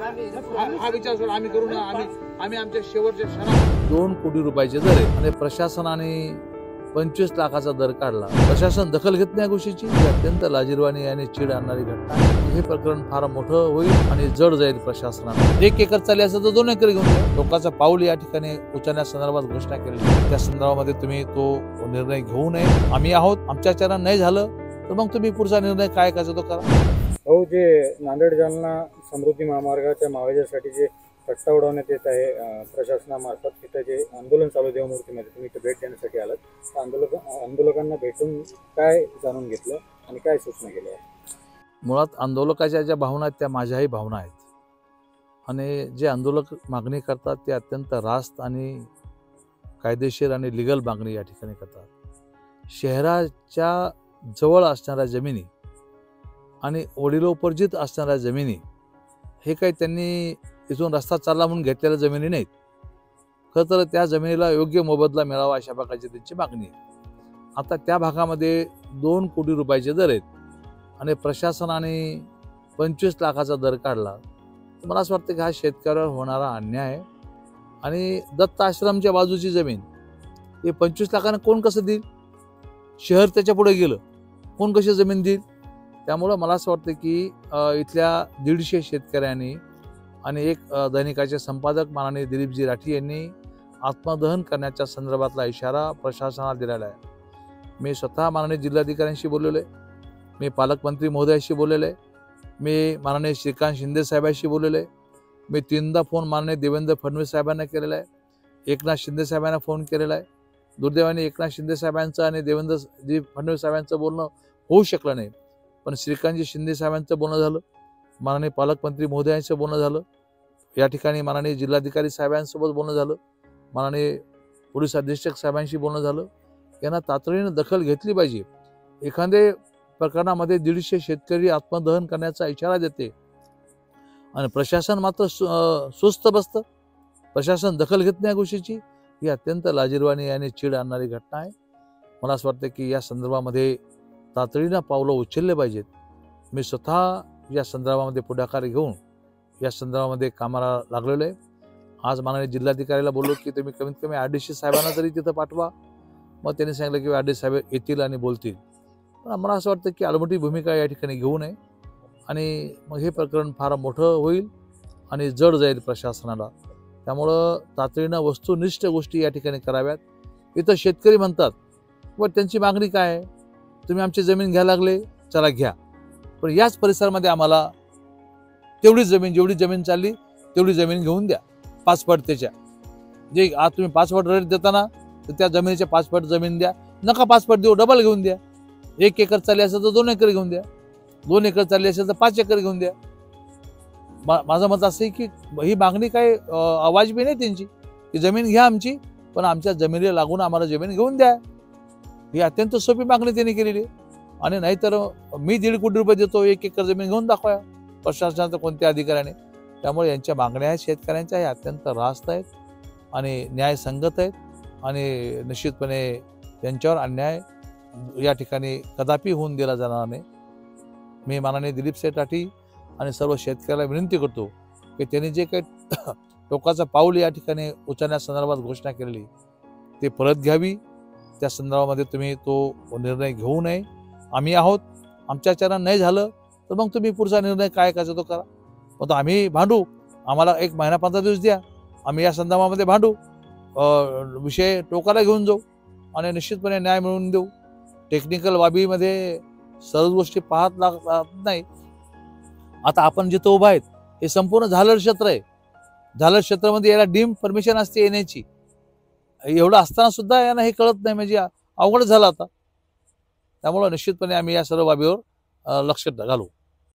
हा विचार सोडून आम्ही करू ना, आम्ही आमच्या शेवटच्या क्षणात 2 कोटी रुपयाचे दर आहे आणि प्रशासनाने 25 लाखाचा दर काढला. प्रशासन दखल घेत नाही गोष्टीची. अत्यंत लाजिरवाणी आणि चीड आणणारी घटना आहे. हे प्रकरण फार मोठं होईल आणि जड जाईल प्रशासनाला. 1 एकर चालली असेल तर 2 एकर घेऊन द्या. लोकांचा पाऊल या ठिकाणी उचलण्यासंदर्भात घोषणा केली. त्या संदर्भामध्ये तुम्ही तो निर्णय घेऊ नये. आम्ही आहोत. आमच्या चरण नाही झालं तर मग तुम्ही पुढचा निर्णय काय करायचा तो करा. हो, जे नांदेड जालना समृद्धी महामार्गाच्या मावेजासाठी जे पट्टा उडवण्यात येत आहे प्रशासनामार्फत, तिथं जे आंदोलन चालू देवमूर्तीमध्ये तुम्ही इथं भेट देण्यासाठी आलात, तर आंदोलकांना भेटून काय जाणून घेतलं आणि काय सूचना केल्या? मुळात आंदोलकाच्या ज्या भावना आहेत त्या माझ्याही भावना आहेत आणि जे आंदोलक मागणी करतात ते अत्यंत रास्त आणि कायदेशीर आणि लिगल मागणी या ठिकाणी करतात. शहराच्या जवळ असणाऱ्या जमिनी आणि वडिलोपर्जित असणाऱ्या जमिनी हे काही त्यांनी इथून रस्ता चालला म्हणून घेतलेल्या जमिनी नाहीत. खरं तर त्या जमिनीला योग्य मोबदला मिळावा अशा प्रकारची त्यांची मागणी आहे. आता त्या भागामध्ये 2 कोटी रुपयाचे दर आहेत आणि प्रशासनाने 25 लाखाचा दर काढला. मला असं वाटतं की हा शेतकऱ्यावर होणारा अन्याय आहे. आणि दत्त आश्रमच्या बाजूची जमीन हे 25 लाखाने कोण कसं देईल? शहर त्याच्या पुढे गेलं, कोण कशी जमीन देईल? त्यामुळं मला असं वाटतं की इथल्या 150 शेतकऱ्यांनी आणि एक दैनिकाचे संपादक माननीय दिलीपजी राठी यांनी आत्मदहन करण्याच्या संदर्भातला इशारा प्रशासनाला दिलेला आहे. मी स्वतः माननीय जिल्हाधिकाऱ्यांशी बोललेलो आहे, मी पालकमंत्री महोदयाशी बोललेलो आहे, मी माननीय श्रीकांत शिंदे साहेबांशी बोललेलो आहे, मी 3दा फोन माननीय देवेंद्र फडणवीस साहेबांना केलेला आहे, एकनाथ शिंदे साहेबांना फोन केलेला आहे. दुर्दैवाने एकनाथ शिंदे साहेबांचं आणि देवेंद्रजी फडणवीस साहेबांचं बोलणं होऊ शकलं नाही, पण श्रीकांतजी शिंदे साहेबांचं बोलणं झालं, माननीय पालकमंत्री महोदयांचं बोलणं झालं, या ठिकाणी माननीय जिल्हाधिकारी साहेबांसोबत बोलणं झालं, माननीय पोलीस अधीक्षक साहेबांशी बोलणं झालं. यांना तातडीनं दखल घेतली पाहिजे. एखाद्या प्रकरणामध्ये 150 शेतकरी आत्मदहन करण्याचा इशारा देते आणि प्रशासन मात्र सुस्त बसतं. प्रशासन दखल घेत नाही गोष्टीची. ही अत्यंत लाजिरवाणी आणि चीड आणणारी घटना आहे. मला असं वाटतं की या संदर्भामध्ये तातडीनं पावलं उचलले पाहिजेत. मी स्वतः या संदर्भामध्ये पुढाकार घेऊन या संदर्भामध्ये कामाला लागलेलो आहे. आज माननीय जिल्हाधिकाऱ्याला बोललो की तुम्ही कमीत कमी RDC साहेबांना तरी तिथं पाठवा. मग त्यांनी सांगितलं की RDC साहेब येतील आणि बोलतील. पण मला असं वाटतं की आलमोठी भूमिका या ठिकाणी घेऊ नये आणि मग हे प्रकरण फार मोठं होईल आणि जड जाईल प्रशासनाला. त्यामुळं तातडीनं वस्तुनिष्ठ गोष्टी या ठिकाणी कराव्यात. इथं शेतकरी म्हणतात व त्यांची मागणी काय आहे? तुम्ही आमची जमीन घ्यायला लागले, चला घ्या, पण याच परिसरामध्ये आम्हाला तेवढी जमीन, जेवढी जमीन चालली तेवढी जमीन घेऊन द्या, 5 पट त्याच्या. जे आज तुम्ही 5 पट रेट देताना तर त्या जमिनीच्या 5 पट जमीन द्या. नका 5 पट देऊ, डबल घेऊन द्या. 1 एकर चालली असेल तर 2 एकर घेऊन द्या. 2 एकर चालली असेल तर 5 एकर घेऊन द्या. माझं मत असं आहे की ही मागणी काय अवाजबी नाही त्यांची, की जमीन घ्या आमची, पण आमच्या जमिनीला लागून आम्हाला जमीन घेऊन द्या. ही अत्यंत सोपी मागणी त्यांनी केलेली आहे. आणि नाहीतर मी 1.5 कोटी रुपये देतो, 1 एकर जमीन घेऊन दाखवा प्रशासनाच्या कोणत्या अधिकाऱ्याने. त्यामुळे यांच्या मागण्या आहेत शेतकऱ्यांच्या, हे अत्यंत रास्त आहेत आणि न्यायसंगत आहेत आणि निश्चितपणे त्यांच्यावर अन्याय या ठिकाणी कदापि होऊन दिला जाणार नाही. मी माननीय दिलीप राठी आणि सर्व शेतकऱ्याला विनंती करतो की त्यांनी जे काही टोकाचं पाऊल या ठिकाणी उचलण्यासंदर्भात घोषणा केलेली ते परत घ्यावी. त्या संदर्भामध्ये तुम्ही तो निर्णय घेऊ नये. आम्ही आहोत. आमच्या चरण नाही झालं तर मग तुम्ही पुढचा निर्णय काय करायचा तो करा. मग आम्ही भांडू, आम्हाला 1 महिना 15 दिवस द्या, आम्ही या संदर्भामध्ये भांडू, विषय टोकाला घेऊन जाऊ आणि निश्चितपणे न्याय मिळवून देऊ. टेक्निकल बाबीमध्ये सर्व गोष्टी पाहत लागत नाही. आता आपण जिथं उभा आहेत हे संपूर्ण झालर क्षेत्र आहे. झालर क्षेत्रामध्ये याला डीम परमिशन असते येण्याची. एवढं असताना सुद्धा यांना हे कळत नाही, म्हणजे अवघड झालं आता. त्यामुळं निश्चितपणे आम्ही या सर्व बाबीवर लक्ष घालू.